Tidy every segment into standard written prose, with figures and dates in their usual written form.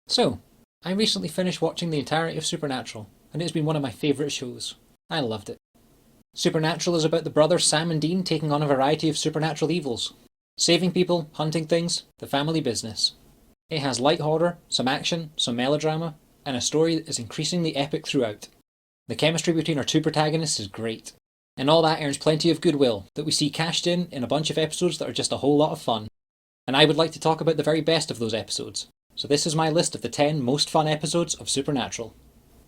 So, I recently finished watching the entirety of Supernatural, and it's been one of my favourite shows. I loved it. Supernatural is about the brothers Sam and Dean taking on a variety of supernatural evils. Saving people, hunting things, the family business. It has light horror, some action, some melodrama, and a story that is increasingly epic throughout. The chemistry between our two protagonists is great. And all that earns plenty of goodwill that we see cashed in a bunch of episodes that are just a whole lot of fun. And I would like to talk about the very best of those episodes. So this is my list of the 10 most fun episodes of Supernatural.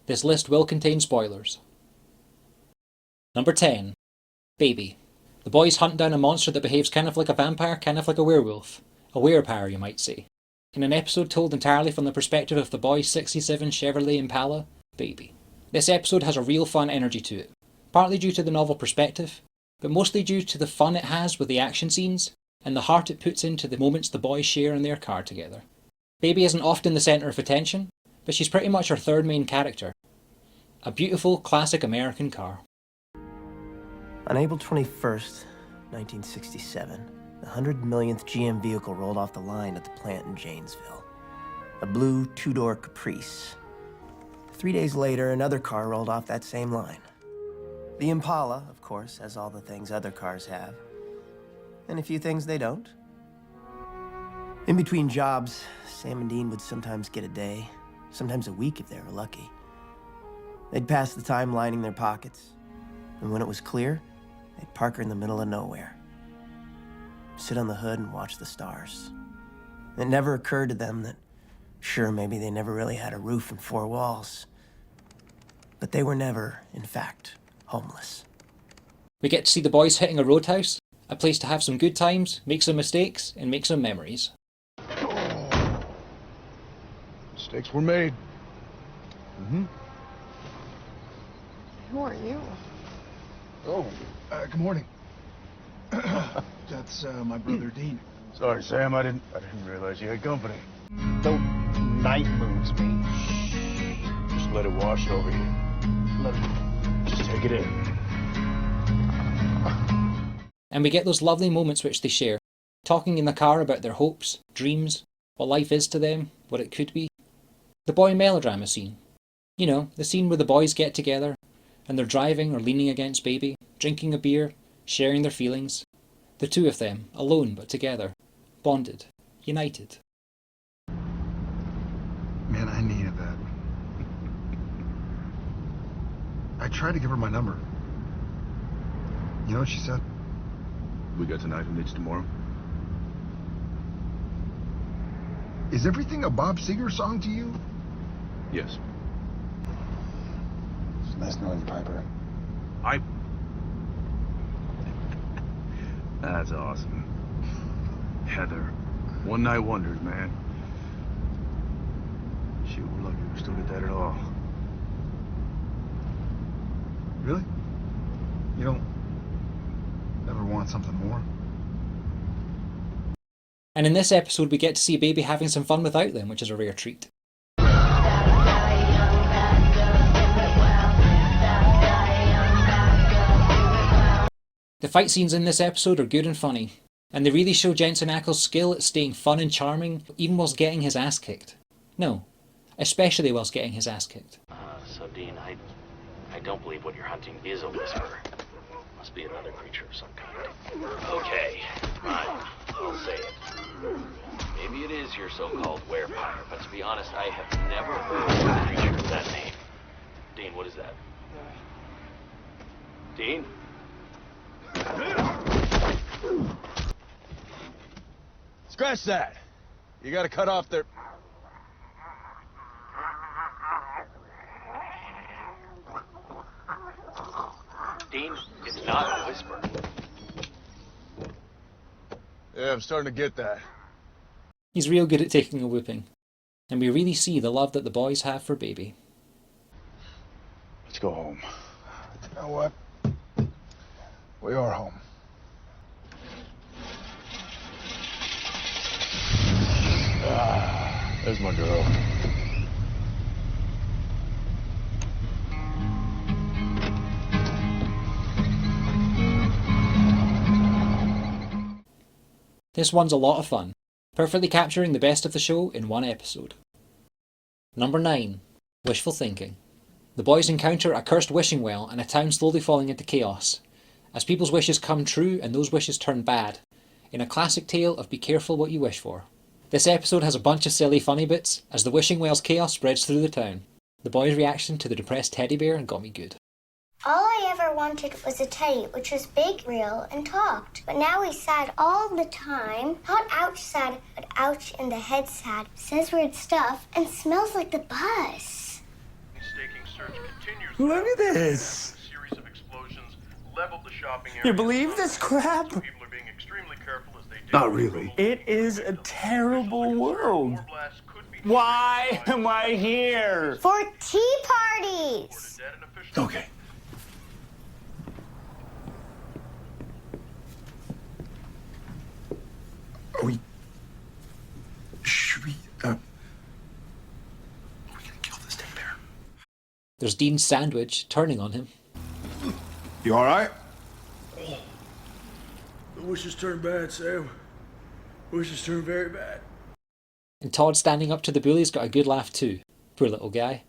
This list will contain spoilers. Number 10. Baby. The boys hunt down a monster that behaves kind of like a vampire, kind of like a werewolf. A werepower, you might say. In an episode told entirely from the perspective of the boy's 67 Chevrolet Impala, Baby. This episode has a real fun energy to it. Partly due to the novel perspective, but mostly due to the fun it has with the action scenes, and the heart it puts into the moments the boys share in their car together. Baby isn't often the centre of attention, but she's pretty much our third main character. A beautiful, classic American car. On April 21st, 1967, the 100 millionth GM vehicle rolled off the line at the plant in Janesville. A blue two-door Caprice. 3 days later, another car rolled off that same line. The Impala, of course, has all the things other cars have, and a few things they don't. In between jobs, Sam and Dean would sometimes get a day, sometimes a week if they were lucky. They'd pass the time lining their pockets, and when it was clear, they'd park her in the middle of nowhere. Sit on the hood and watch the stars. It never occurred to them that, sure, maybe they never really had a roof and four walls, but they were never, in fact, homeless. We get to see the boys hitting a roadhouse, a place to have some good times, make some mistakes, and make some memories. Mistakes were made. Who are you? Oh, good morning. That's my brother Dean. Sorry, Sam. I didn't realize you had company. Don't night moods me. Shh. Just let it wash over you. Just take it in. And we get those lovely moments which they share, talking in the car about their hopes, dreams, what life is to them, what it could be. The boy melodrama scene. You know, the scene where the boys get together, and they're driving or leaning against Baby, drinking a beer, sharing their feelings. The two of them, alone but together, bonded, united. Man, I needed that. I tried to give her my number. You know what she said? We got tonight, who needs tomorrow? Is everything a Bob Seger song to you? Yes. It's nice knowing you, Piper. That's awesome. Heather. One night wonders, man. Shoot, we're lucky we still get that at all. Really? You don't ever want something more? And in this episode we get to see Baby having some fun without them, which is a rare treat. The fight scenes in this episode are good and funny, and they really show Jensen Ackles' skill at staying fun and charming even whilst getting his ass kicked. No, especially whilst getting his ass kicked. So Dean, I don't believe what you're hunting is a whisper. Must be another creature of some kind. Okay, fine, I'll say it. Maybe it is your so-called werepire, but to be honest, I have never heard of a creature of that name. Dean, what is that? Dean? Scratch that. You gotta cut off their... Dean, it's not a whisper. Yeah, I'm starting to get that. He's real good at taking a whooping, and we really see the love that the boys have for Baby. Let's go home. You know what? We are home. There's my girl. This one's a lot of fun, perfectly capturing the best of the show in one episode. Number 9. Wishful thinking. The boys encounter a cursed wishing well and a town slowly falling into chaos, as people's wishes come true and those wishes turn bad, in a classic tale of be careful what you wish for. This episode has a bunch of silly funny bits as the wishing well's chaos spreads through the town. The boys' reaction to the depressed teddy bear got me good. All I ever wanted was a teddy which was big, real, and talked. But now he's sad all the time. Not ouch sad, but ouch in the head sad. Says weird stuff and smells like the bus. Look at this. You believe this crap? Not really. It is a terrible world. Why am I here? For tea parties! Okay. Should we, are we gonna kill this teddy bear? There's Dean's sandwich turning on him. You alright? The wishes turned bad, Sam. Wishes turned very bad. And Todd standing up to the bullies got a good laugh too. Poor little guy.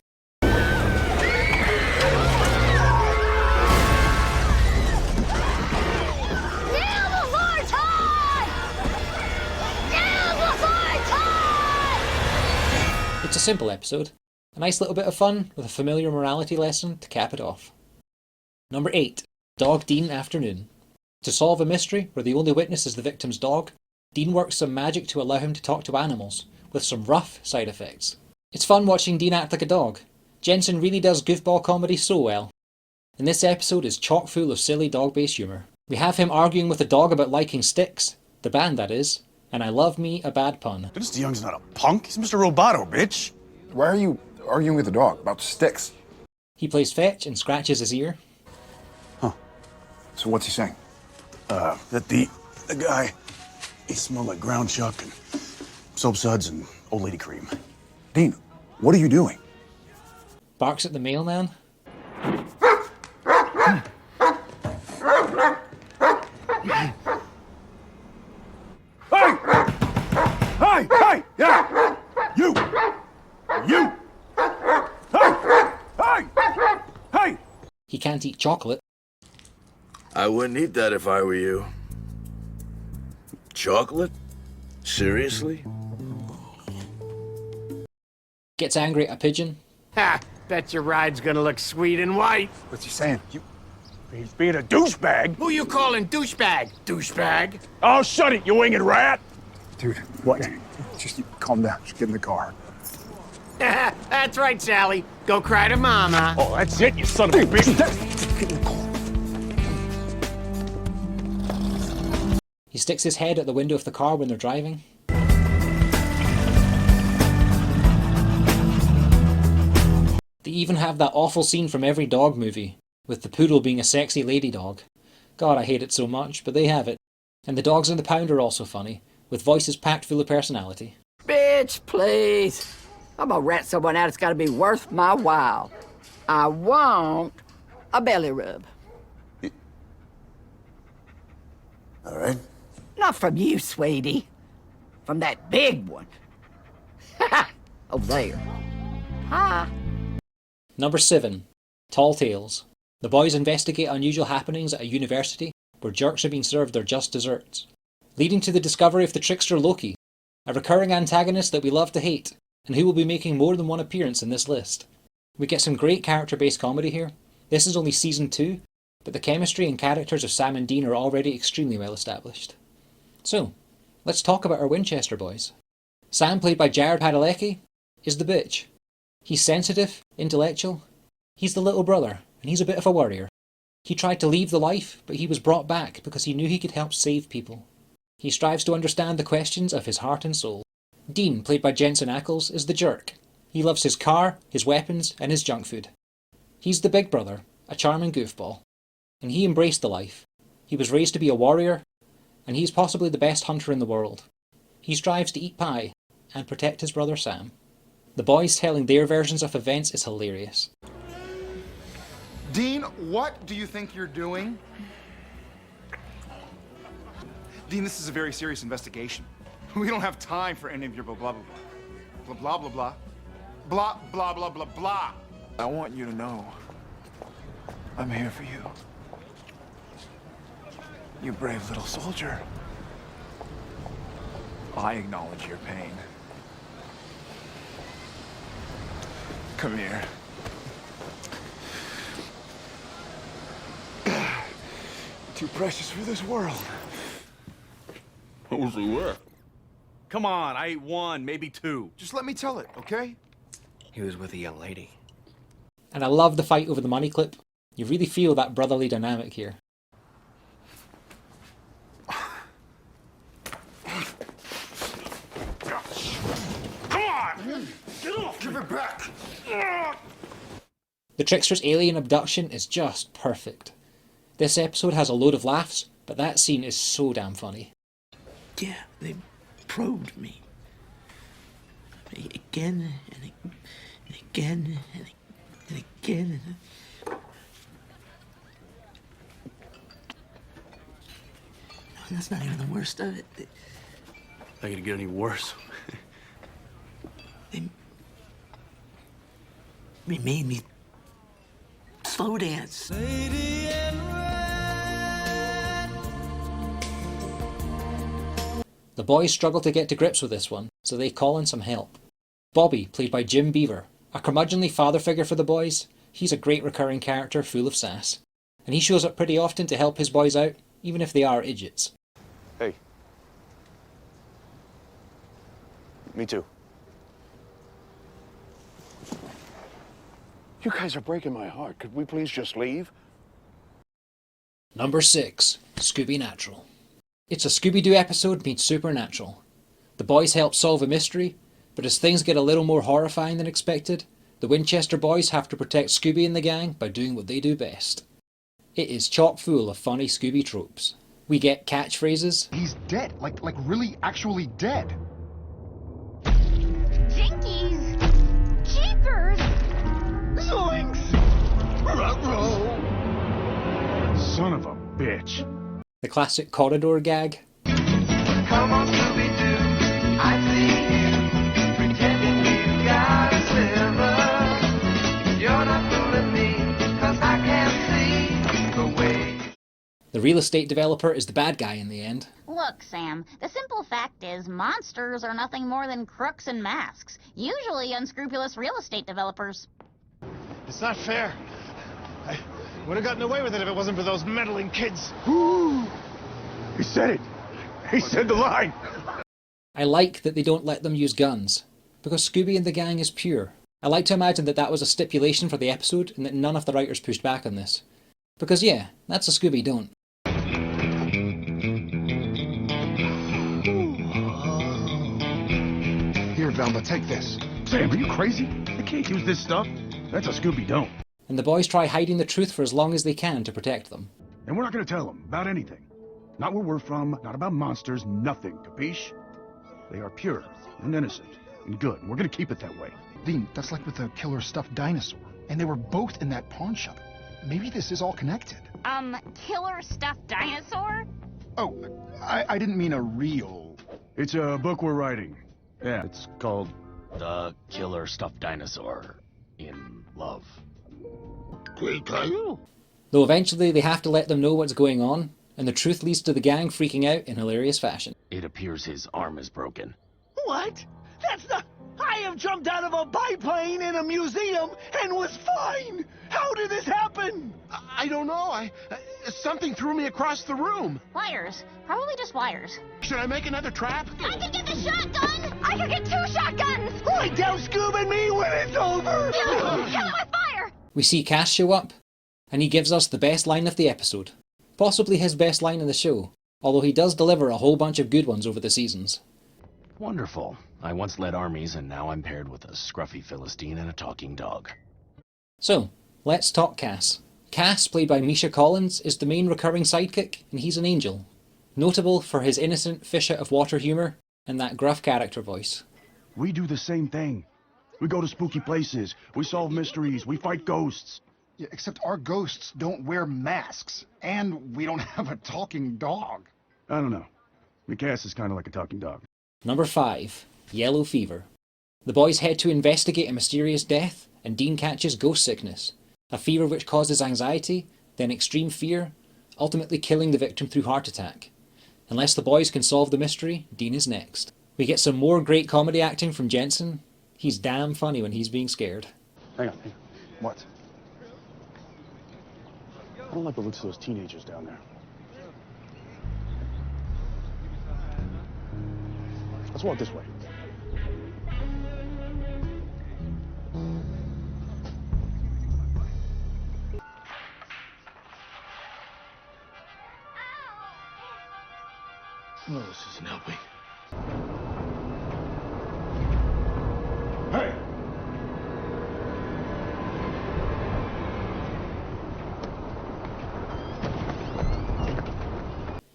It's a simple episode. A nice little bit of fun with a familiar morality lesson to cap it off. Number 8. Dog Dean Afternoon. To solve a mystery where the only witness is the victim's dog, Dean works some magic to allow him to talk to animals, with some rough side effects. It's fun watching Dean act like a dog. Jensen really does goofball comedy so well. And this episode is chock full of silly dog-based humour. We have him arguing with the dog about liking Styx, the band that is, and I love me a bad pun. Mr. Young's not a punk, he's Mr. Roboto, bitch. Why are you arguing with the dog about Styx? He plays fetch and scratches his ear. So what's he saying? That the guy, he smelled like ground chuck and soap suds and old lady cream. Dean, what are you doing? Barks at the mailman. Hey! Hey! Hey! Yeah! You! You! Hey! Hey! Hey! He can't eat chocolate. I wouldn't eat that if I were you. Chocolate? Seriously? Gets angry at a pigeon. Ha! Bet your ride's gonna look sweet and white. What's he saying? He's being a douchebag. Who you calling douchebag? Douchebag? Oh, shut it, you winged rat! Dude, what? Just calm down. Just get in the car. That's right, Sally. Go cry to Mama. Oh, that's it, you son of a bitch! He sticks his head at the window of the car when they're driving. They even have that awful scene from every dog movie, with the poodle being a sexy lady dog. God, I hate it so much, but they have it. And the dogs in the pound are also funny, with voices packed full of personality. Bitch, please. I'm gonna rat someone out. It's gotta be worth my while. I want a belly rub. All right. Not from you, sweetie. From that big one. Over there. Hi. Number 7. Tall Tales. The boys investigate unusual happenings at a university where jerks are being served their just desserts, leading to the discovery of the trickster Loki, a recurring antagonist that we love to hate, and who will be making more than one appearance in this list. We get some great character-based comedy here. This is only Season 2, but the chemistry and characters of Sam and Dean are already extremely well established. So, let's talk about our Winchester boys. Sam, played by Jared Padalecki, is the bitch. He's sensitive, intellectual. He's the little brother, and he's a bit of a worrier. He tried to leave the life, but he was brought back because he knew he could help save people. He strives to understand the questions of his heart and soul. Dean, played by Jensen Ackles, is the jerk. He loves his car, his weapons, and his junk food. He's the big brother, a charming goofball. And he embraced the life. He was raised to be a warrior, and he's possibly the best hunter in the world. He strives to eat pie and protect his brother Sam. The boys telling their versions of events is hilarious. Dean, what do you think you're doing? Dean, this is a very serious investigation. We don't have time for any of your blah, blah, blah, blah, blah, blah, blah. Blah, blah, blah, blah, blah. I want you to know I'm here for you. You brave little soldier. I acknowledge your pain. Come here. Too precious for this world. What was he with? Come on, I ate one, maybe two. Just let me tell it, okay? He was with a young lady. And I love the fight over the money clip. You really feel that brotherly dynamic here. Come on! Get off! Give it back! The Trickster's alien abduction is just perfect. This episode has a load of laughs, but that scene is so damn funny. Yeah, they probed me. Again and again and again. No, that's not even the worst of it. Not gonna get any worse. They made me slow dance. The boys struggle to get to grips with this one, so they call in some help. Bobby, played by Jim Beaver, a curmudgeonly father figure for the boys, he's a great recurring character full of sass. And he shows up pretty often to help his boys out, even if they are idiots. Hey. Me too. You guys are breaking my heart. Could we please just leave? Number 6, Scooby Natural. It's a Scooby-Doo episode meets Supernatural. The boys help solve a mystery, but as things get a little more horrifying than expected, the Winchester boys have to protect Scooby and the gang by doing what they do best. It is chock full of funny Scooby tropes. We get catchphrases. He's dead, like really actually dead. Jinkies! Jeepers! Zoinks! Son of a bitch. The classic corridor gag. Come on, Scooby-Doo, I see you pretending you got a sliver. You're not fooling me, 'cause I can see the way. The real estate developer is the bad guy in the end. Look, Sam, the simple fact is monsters are nothing more than crooks in masks, usually unscrupulous real estate developers. It's not fair. I would have gotten away with it if it wasn't for those meddling kids. He said it. He said the line. I like that they don't let them use guns, because Scooby and the gang is pure. I like to imagine that that was a stipulation for the episode and that none of the writers pushed back on this. Because yeah, that's a Scooby don't. Here, Velma, take this. Sam, are you crazy? I can't use this stuff. That's a Scooby don't. And the boys try hiding the truth for as long as they can to protect them. And we're not going to tell them about anything. Not where we're from, not about monsters, nothing. Capiche? They are pure and innocent and good, and we're going to keep it that way. Dean, that's like with the killer stuffed dinosaur. And they were both in that pawn shop. Maybe this is all connected. Killer stuffed dinosaur? Oh, I didn't mean a real... It's a book we're writing. Yeah, it's called The Killer Stuffed Dinosaur in Love. Great title. Though eventually they have to let them know what's going on, and the truth leads to the gang freaking out in hilarious fashion. It appears his arm is broken. What? That's not... I have jumped out of a biplane in a museum and was fine! How did this happen? I don't know. Something threw me across the room. Wires. Probably just wires. Should I make another trap? I can get the shotgun! I can get 2 shotguns! Right down, Scoob and me when it's over! Kill him with fire! We see Cass show up, and he gives us the best line of the episode. Possibly his best line in the show, although he does deliver a whole bunch of good ones over the seasons. Wonderful. I once led armies, and now I'm paired with a scruffy Philistine and a talking dog. So, let's talk Cass. Cass, played by Misha Collins, is the main recurring sidekick, and he's an angel. Notable for his innocent fish out of water humour, and that gruff character voice. We do the same thing. We go to spooky places, we solve mysteries, we fight ghosts. Yeah, except our ghosts don't wear masks. And we don't have a talking dog. I don't know. The Cass is kind of like a talking dog. Number 5, Yellow Fever. The boys head to investigate a mysterious death, and Dean catches ghost sickness, a fever which causes anxiety, then extreme fear, ultimately killing the victim through heart attack. Unless the boys can solve the mystery, Dean is next. We get some more great comedy acting from Jensen. He's damn funny when he's being scared. Hang on. What? I don't like the looks of those teenagers down there. Let's walk this way. No, this isn't helping. Hey!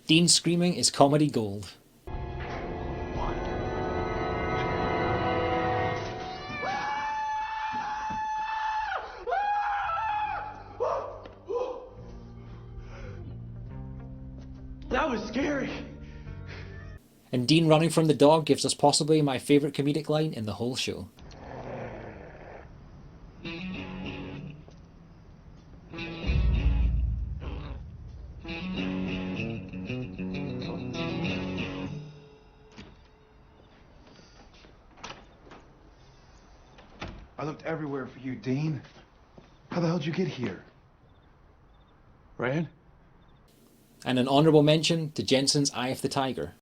Dean's screaming is comedy gold. That was scary. And Dean running from the dog gives us possibly my favourite comedic line in the whole show. I looked everywhere for you, Dean. How the hell did you get here? Ryan? And an honourable mention to Jensen's Eye of the Tiger.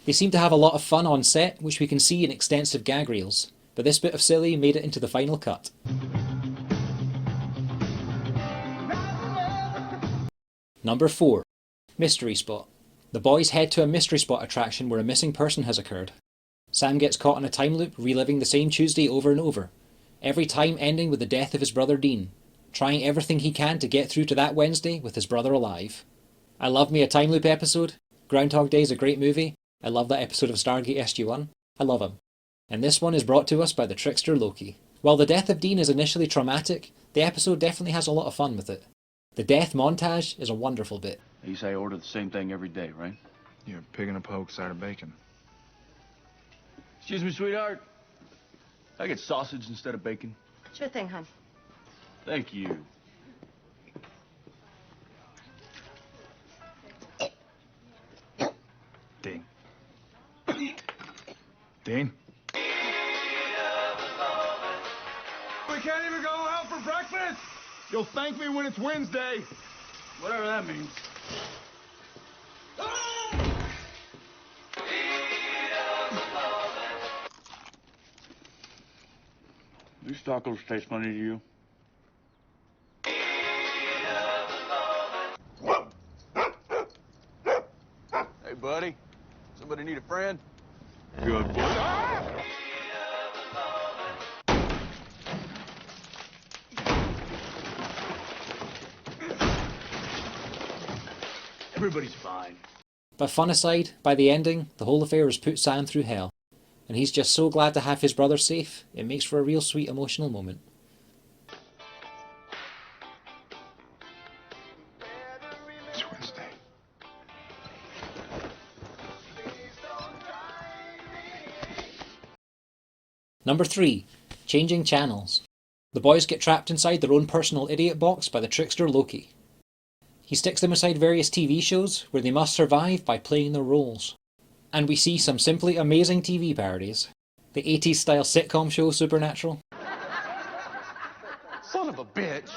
They seem to have a lot of fun on set, which we can see in extensive gag reels, but this bit of silly made it into the final cut. Number 4. Mystery Spot. The boys head to a mystery spot attraction where a missing person has occurred. Sam gets caught in a time loop, reliving the same Tuesday over and over, every time ending with the death of his brother Dean, trying everything he can to get through to that Wednesday with his brother alive. I love me a time loop episode. Groundhog Day is a great movie. I love that episode of Stargate SG-1. I love him. And this one is brought to us by the trickster Loki. While the death of Dean is initially traumatic, the episode definitely has a lot of fun with it. The death montage is a wonderful bit. You say I order the same thing every day, right? You're a pig in a poke, side of bacon. Excuse me, sweetheart. I get sausage instead of bacon. Sure thing, hon. Thank you. Dean. Dean? We can't even go out for breakfast. You'll thank me when it's Wednesday. Whatever that means. These tacos taste funny to you? Hey, buddy. Somebody need a friend? Good boy. Everybody's fine. But fun aside, by the ending, the whole affair has put Sam through hell, and he's just so glad to have his brother safe. It makes for a real sweet emotional moment. It's Wednesday. Number 3. Changing channels. The boys get trapped inside their own personal idiot box by the trickster Loki. He sticks them inside various TV shows where they must survive by playing their roles. And we see some simply amazing TV parodies. The 80s style sitcom show Supernatural. Son of a bitch.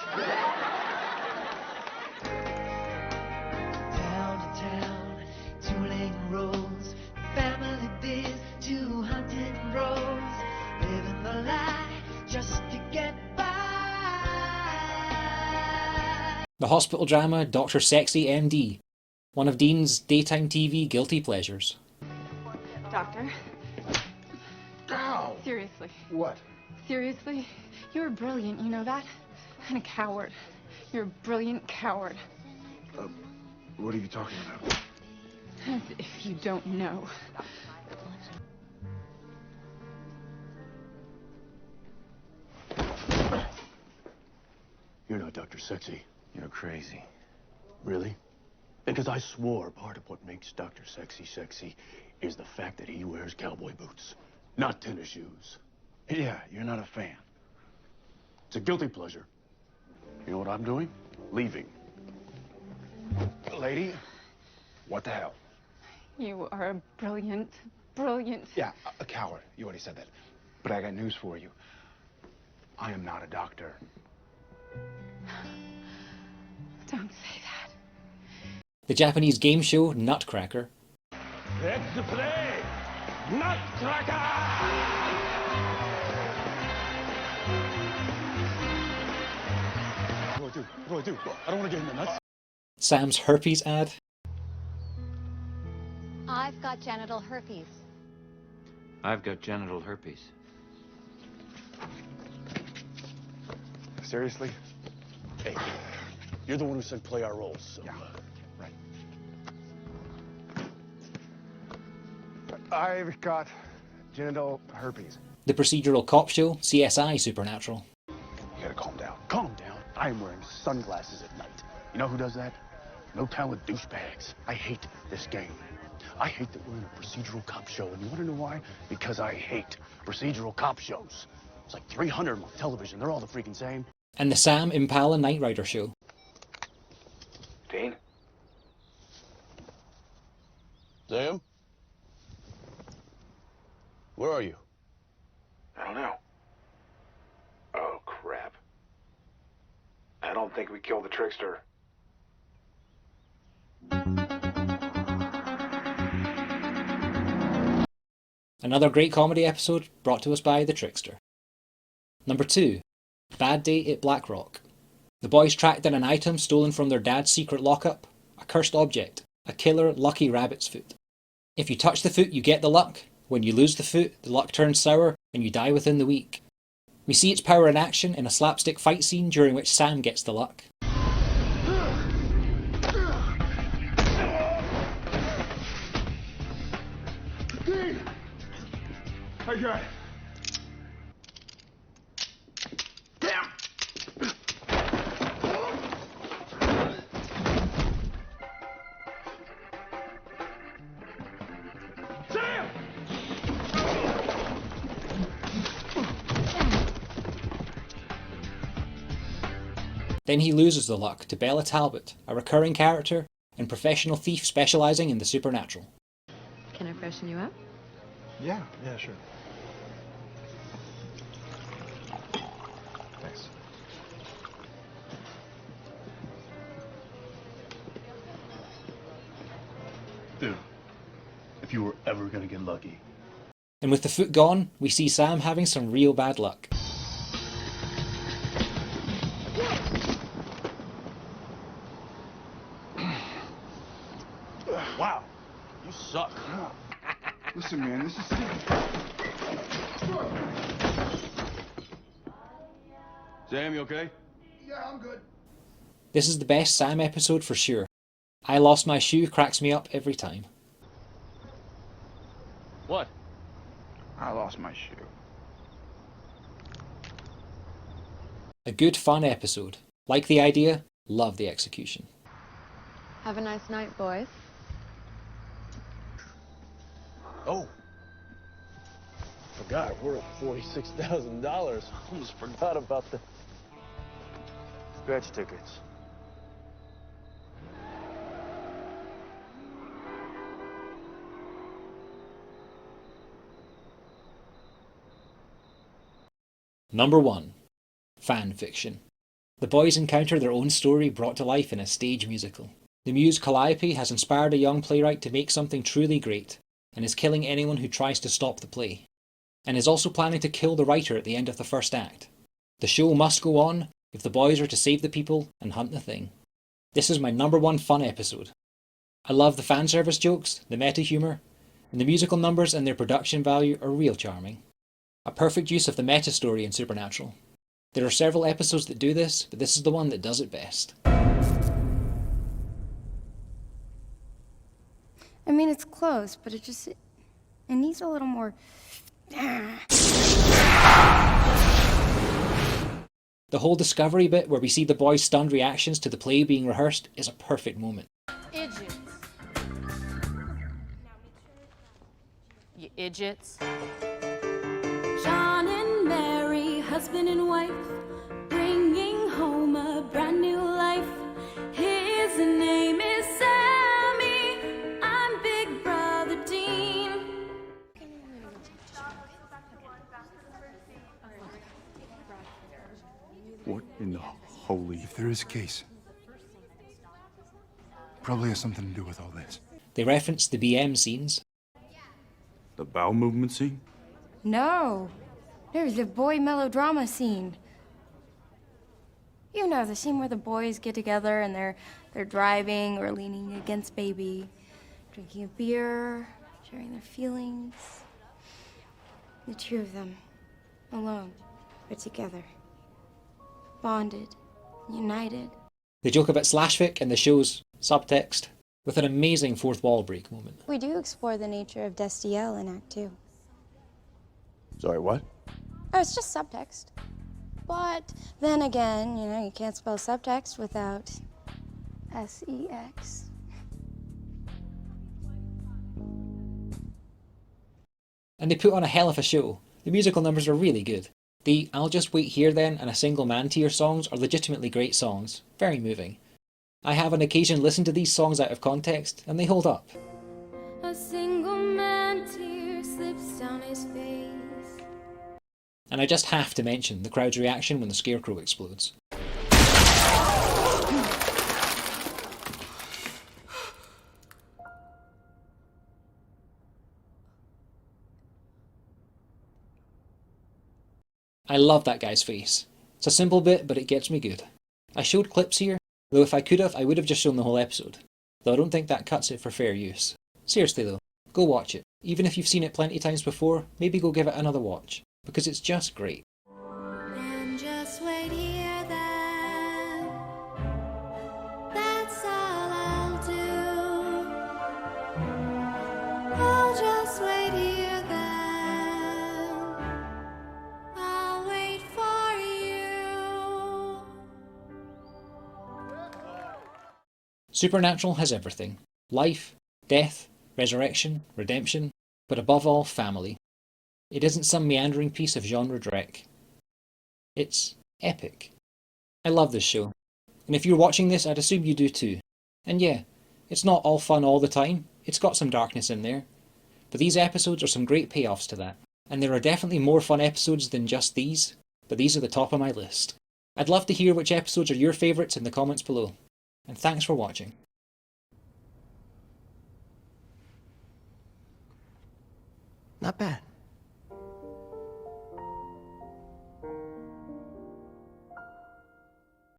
Town to town, 2 lane roads, family biz, 2 hunting roads, living the life just to get by. The hospital drama Dr. Sexy MD, one of Dean's daytime TV guilty pleasures. Doctor. Ow! Seriously. What? Seriously? You're brilliant, you know that? And a coward. You're a brilliant coward. What are you talking about? As if you don't know. You're not Dr. Sexy. You're crazy. Really? Because I swore part of what makes Dr. Sexy sexy is the fact that he wears cowboy boots, not tennis shoes. Yeah, you're not a fan. It's a guilty pleasure. You know what I'm doing? Leaving. Lady, what the hell? You are a brilliant, brilliant... Yeah, a coward. You already said that. But I got news for you. I am not a doctor. Don't say that. The Japanese game show Nutcracker. Let's play Nutcracker! What do I do? I don't want to get in the nuts. Sam's herpes ad. I've got genital herpes. I've got genital herpes. Seriously? Hey, you're the one who said play our roles, so... Yeah, right. I've got genital herpes. The procedural cop show CSI Supernatural. You gotta calm down. Calm down. I am wearing sunglasses at night. You know who does that? No talent douchebags. I hate this game. I hate that we're in a procedural cop show, and you want to know why? Because I hate procedural cop shows. It's like 300 of them on television. They're all the freaking same. And the Sam Impala Knight Rider show. Dean? Sam? Where are you? I don't know. Oh, crap. I don't think we killed the trickster. Another great comedy episode brought to us by The Trickster. Number 2. Bad Day at Black Rock. The boys track down an item stolen from their dad's secret lockup, a cursed object, a killer lucky rabbit's foot. If you touch the foot, you get the luck. When you lose the foot, the luck turns sour and you die within the week. We see its power in action in a slapstick fight scene during which Sam gets the luck. Dean! I got it. Damn! Sam! Then he loses the luck to Bella Talbot, a recurring character and professional thief specialising in the supernatural. Can I freshen you up? Yeah, sure. Thanks. Dude, if you were ever gonna get lucky. And with the foot gone, we see Sam having some real bad luck. Wow, you suck. Listen, man, this is serious. Sam, you okay? Yeah, I'm good. This is the best Sam episode for sure. I Lost My Shoe cracks me up every time. What? I lost my shoe. A good fun episode. Like the idea, love the execution. Have a nice night, boys. Oh. Forgot, we're at $46,000. Almost forgot about the scratch tickets. Number 1. Fan fiction. The boys encounter their own story brought to life in a stage musical. The muse Calliope has inspired a young playwright to make something truly great, and is killing anyone who tries to stop the play, and is also planning to kill the writer at the end of the first act. The show must go on if the boys are to save the people and hunt the thing. This is my number 1 fun episode. I love the fan service jokes, the meta humour, and the musical numbers and their production value are real charming. A perfect use of the meta story in Supernatural. There are several episodes that do this, but this is the one that does it best. I mean, it's close, but it needs a little more... The whole discovery bit where we see the boys' stunned reactions to the play being rehearsed is a perfect moment. Idiots. You idiots. John and husband and wife, bringing home a brand new life. His name is Sammy. I'm Big Brother Dean. What in the holy... If there is a case, probably has something to do with all this. They reference the BM scenes. The bowel movement scene? No. There's the boy melodrama scene. You know, the scene where the boys get together and they're driving or leaning against baby, drinking a beer, sharing their feelings. The two of them, alone, but together. Bonded, united. They joke about slashfic and the show's subtext, with an amazing fourth wall break moment. We do explore the nature of Destiel in Act 2. Sorry, what? Oh, it's just subtext. But then again, you know, you can't spell subtext without S-E-X. And they put on a hell of a show. The musical numbers are really good. The I'll Just Wait Here Then and A Single Man Tear songs are legitimately great songs, very moving. I have on occasion listened to these songs out of context, and they hold up. A single man tear slips down his face. And I just have to mention the crowd's reaction when the scarecrow explodes. I love that guy's face. It's a simple bit, but it gets me good. I showed clips here, though if I could have, I would have just shown the whole episode. Though I don't think that cuts it for fair use. Seriously though, go watch it. Even if you've seen it plenty times before, maybe go give it another watch, because it's just great. And just wait here then. That's all I'll do. I'll just wait here then. I'll wait for you. Supernatural has everything. Life, death, resurrection, redemption, but above all, family. It isn't some meandering piece of genre dreck. It's epic. I love this show. And if you're watching this, I'd assume you do too. And yeah, it's not all fun all the time. It's got some darkness in there. But these episodes are some great payoffs to that. And there are definitely more fun episodes than just these, but these are the top of my list. I'd love to hear which episodes are your favourites in the comments below. And thanks for watching. Not bad.